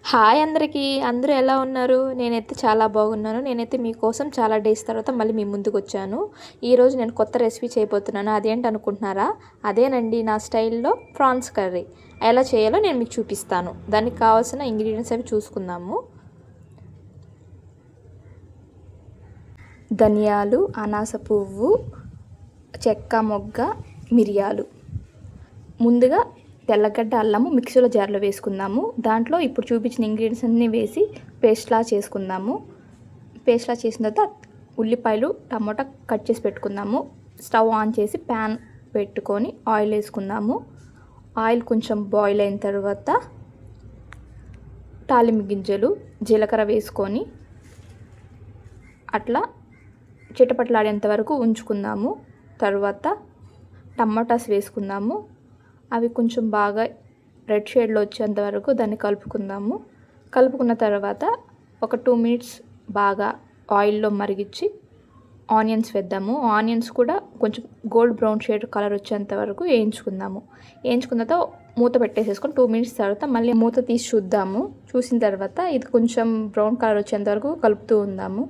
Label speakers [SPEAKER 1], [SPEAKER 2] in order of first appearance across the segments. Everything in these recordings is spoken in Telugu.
[SPEAKER 1] హాయ్ అందరికీ. అందరూ ఎలా ఉన్నారు? నేనైతే చాలా బాగున్నాను. నేనైతే మీకోసం చాలా డేస్ తర్వాత మళ్ళీ మీ ముందుకొచ్చాను. ఈరోజు నేను కొత్త రెసిపీ చేయబోతున్నాను. అదేంటనుకుంటున్నారా? అదేనండి నా స్టైల్‌లో ప్రాన్స్ కర్రీ. ఎలా చేయాలో నేను మీకు చూపిస్తాను. దానికి కావాల్సిన ఇంగ్రీడియంట్స్ అవి చూసుకుందాము. ధనియాలు, అనాస పువ్వు, చెక్క మొగ్గ, మిరియాలు. ముందుగా తెల్లగడ్డ అల్లము మిక్సీలో జార్లో వేసుకుందాము. దాంట్లో ఇప్పుడు చూపించిన ఇంగ్రీడియంట్స్ అన్నీ వేసి పేస్ట్లా చేసుకుందాము. పేస్ట్లా చేసిన తర్వాత ఉల్లిపాయలు టమాటా కట్ చేసి పెట్టుకుందాము. స్టవ్ ఆన్ చేసి ప్యాన్ పెట్టుకొని ఆయిల్ వేసుకుందాము. ఆయిల్ కొంచెం బాయిల్ అయిన తర్వాత తాలింపు గింజలు జీలకర్ర వేసుకొని అట్లా చిటపట్లాడేంత వరకు ఉంచుకుందాము. తర్వాత టమాటాస్ వేసుకుందాము. అవి కొంచెం బాగా రెడ్ షేడ్లో వచ్చేంత వరకు దాన్ని కలుపుకుందాము. కలుపుకున్న తర్వాత ఒక 2 మినిట్స్ బాగా ఆయిల్లో మరిగించి ఆనియన్స్ వేద్దాము. ఆనియన్స్ కూడా కొంచెం గోల్డ్ బ్రౌన్ షేడ్ కలర్ వచ్చేంత వరకు వేయించుకుందాము. వేయించుకున్న తర్వాత మూత పెట్టేసేసుకొని 2 మినిట్స్ తర్వాత మళ్ళీ మూత తీసి చూద్దాము. చూసిన తర్వాత ఇది కొంచెం బ్రౌన్ కలర్ వచ్చేంత వరకు కలుపుతూ ఉందాము.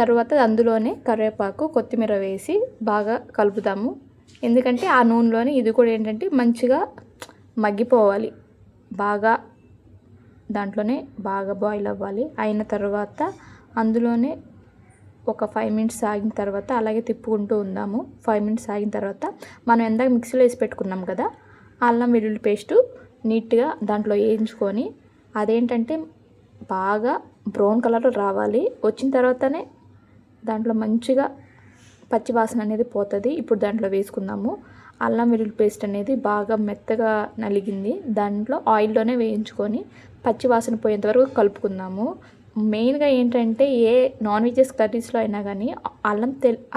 [SPEAKER 1] తర్వాత అందులోనే కరివేపాకు కొత్తిమీర వేసి బాగా కలుపుదాము. ఎందుకంటే ఆ నూనెలోనే ఇది కూడా ఏంటంటే మంచిగా మగ్గిపోవాలి. బాగా దాంట్లోనే బాగా బాయిల్ అవ్వాలి. అయిన తర్వాత అందులోనే ఒక 5 మినిట్స్ ఆగిన తర్వాత అలాగే తిప్పుకుంటూ ఉందాము. 5 మినిట్స్ ఆగిన తర్వాత మనం ఎందాక మిక్సీలో వేసి పెట్టుకున్నాం కదా, అల్లం వెల్లుల్లి పేస్టు నీట్గా దాంట్లో వేయించుకొని అదేంటంటే బాగా బ్రౌన్ కలర్ రావాలి. వచ్చిన తర్వాతనే దాంట్లో మంచిగా పచ్చి వాసన అనేది పోతుంది. ఇప్పుడు దాంట్లో వేసుకుందాము. అల్లం వెల్లుల్లి పేస్ట్ అనేది బాగా మెత్తగా నలిగింది. దాంట్లో ఆయిల్లోనే వేయించుకొని పచ్చి వాసన పోయేంత వరకు కలుపుకుందాము. మెయిన్గా ఏంటంటే ఏ నాన్ వెజెస్ కర్రీస్లో అయినా కానీ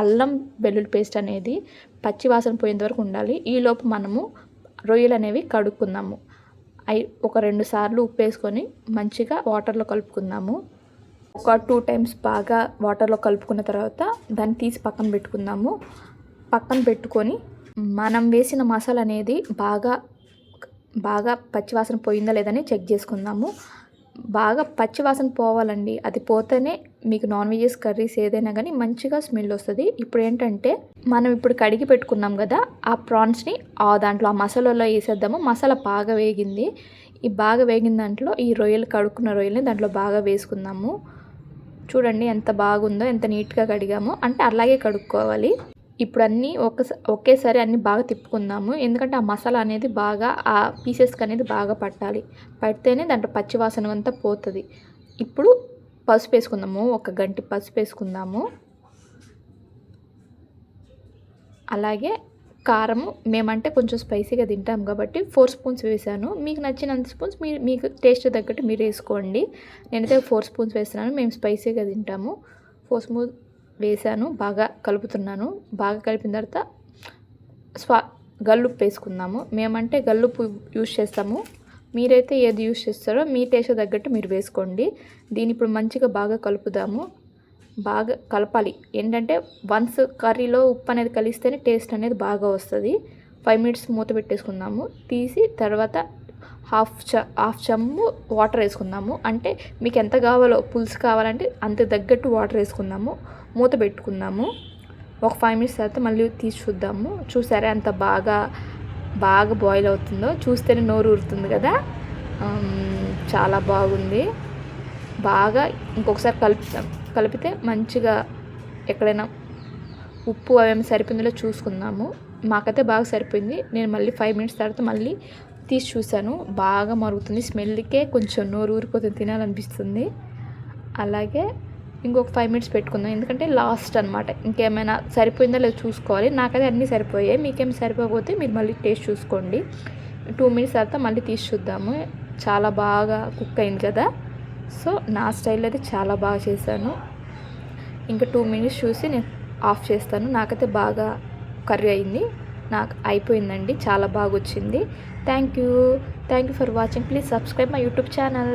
[SPEAKER 1] అల్లం వెల్లుల్లి పేస్ట్ అనేది పచ్చి వాసన పోయేంత వరకు ఉండాలి. ఈలోపు మనము రొయ్యలు అనేవి కడుక్కుందాము. ఒక 2 సార్లు ఉప్పు వేసుకొని మంచిగా వాటర్లో కలుపుకుందాము. ఒక 2 టైమ్స్ బాగా వాటర్లో కలుపుకున్న తర్వాత దాన్ని తీసి పక్కన పెట్టుకుందాము. పక్కన పెట్టుకొని మనం వేసిన మసాలా అనేది బాగా పచ్చివాసన పోయిందా లేదని చెక్ చేసుకుందాము. బాగా పచ్చివాసన పోవాలండి. అది పోతేనే మీకు నాన్ వెజెస్ కర్రీస్ ఏదైనా కానీ మంచిగా స్మెల్ వస్తుంది. ఇప్పుడు ఏంటంటే మనం ఇప్పుడు కడిగి పెట్టుకున్నాం కదా, ఆ ప్రాన్స్ని దాంట్లో ఆ మసాలాలో వేసేద్దాము. మసాలా బాగా వేగింది. ఈ బాగా వేగిన దాంట్లో ఈ రొయ్యలు కడుక్కున్న రొయ్యల్ని దాంట్లో బాగా వేసుకుందాము. చూడండి ఎంత బాగుందో, ఎంత నీట్గా కడిగామో. అంటే అలాగే కడుక్కోవాలి. ఇప్పుడు అన్నీ ఒకేసారి అన్నీ బాగా తిప్పుకుందాము. ఎందుకంటే ఆ మసాలా అనేది బాగా ఆ పీసెస్కి అనేది బాగా పట్టాలి. పడితేనే దాంట్లో పచ్చివాసన అంతా పోతుంది. ఇప్పుడు పసుపు వేసుకుందాము. ఒక గంటి పసుపు వేసుకుందాము. అలాగే కారము మేమంటే కొంచెం స్పైసీగా తింటాం కాబట్టి 4 స్పూన్స్ వేసాను. మీకు నచ్చినంత స్పూన్స్ మీకు టేస్ట్ తగ్గట్టు మీరు వేసుకోండి. నేనైతే 4 స్పూన్స్ వేస్తున్నాను. మేము స్పైసీగా తింటాము. 4 స్పూన్స్ వేసాను. బాగా కలుపుతున్నాను. బాగా కలిపిన తర్వాత గల్లుప్పు వేసుకుందాము. మేమంటే గల్లుప్పు యూజ్ చేస్తాము. మీరైతే ఏది యూజ్ చేస్తారో మీ టేస్ట్ తగ్గట్టు మీరు వేసుకోండి. దీన్ని ఇప్పుడు మంచిగా బాగా కలుపుదాము. బాగా కలపాలి. ఏంటంటే వన్స్ కర్రీలో ఉప్పు అనేది కలిస్తేనే టేస్ట్ అనేది బాగా వస్తుంది. 5 మినిట్స్ మూత పెట్టేసుకుందాము. తీసి తర్వాత హాఫ్ చెంబు వాటర్ వేసుకుందాము. అంటే మీకు ఎంత కావాలో పులుసు కావాలంటే అంత తగ్గట్టు వాటర్ వేసుకుందాము. మూత పెట్టుకుందాము. ఒక 5 మినిట్స్ తర్వాత మళ్ళీ తీసి చూద్దాము. చూసారా ఎంత బాగా బాయిల్ అవుతుందో? చూస్తేనే నోరు ఊరుతుంది కదా. చాలా బాగుంది. బాగా ఇంకొకసారి కలిపితే మంచిగా ఎక్కడైనా ఉప్పు అవేమి సరిపోయిందో చూసుకుందాము. మాకైతే బాగా సరిపోయింది. నేను మళ్ళీ 5 మినిట్స్ తర్వాత మళ్ళీ తీసి చూశాను. బాగా మరుగుతుంది. స్మెల్కే కొంచెం నోరు ఊరిపోతుంది, తినాలనిపిస్తుంది. అలాగే ఇంకొక 5 మినిట్స్ పెట్టుకుందాం. ఎందుకంటే లాస్ట్ అనమాట. ఇంకేమైనా సరిపోయిందో లేదో చూసుకోవాలి. నాకైతే అన్నీ సరిపోయాయి. మీకేం సరిపోకపోతే మీరు మళ్ళీ టేస్ట్ చూసుకోండి. 2 మినిట్స్ తర్వాత మళ్ళీ తీసి చూద్దాము. చాలా బాగా కుక్ అయింది కదా. సో నా స్టైల్లో అయితే చాలా బాగా చేశాను. ఇంకా 2 మినిట్స్ చూసి నేను ఆఫ్ చేస్తాను. నాకైతే బాగా కర్రీ అయింది. నాకు అయిపోయిందండి. చాలా బాగా వచ్చింది. Thank you for watching. Please subscribe my YouTube channel.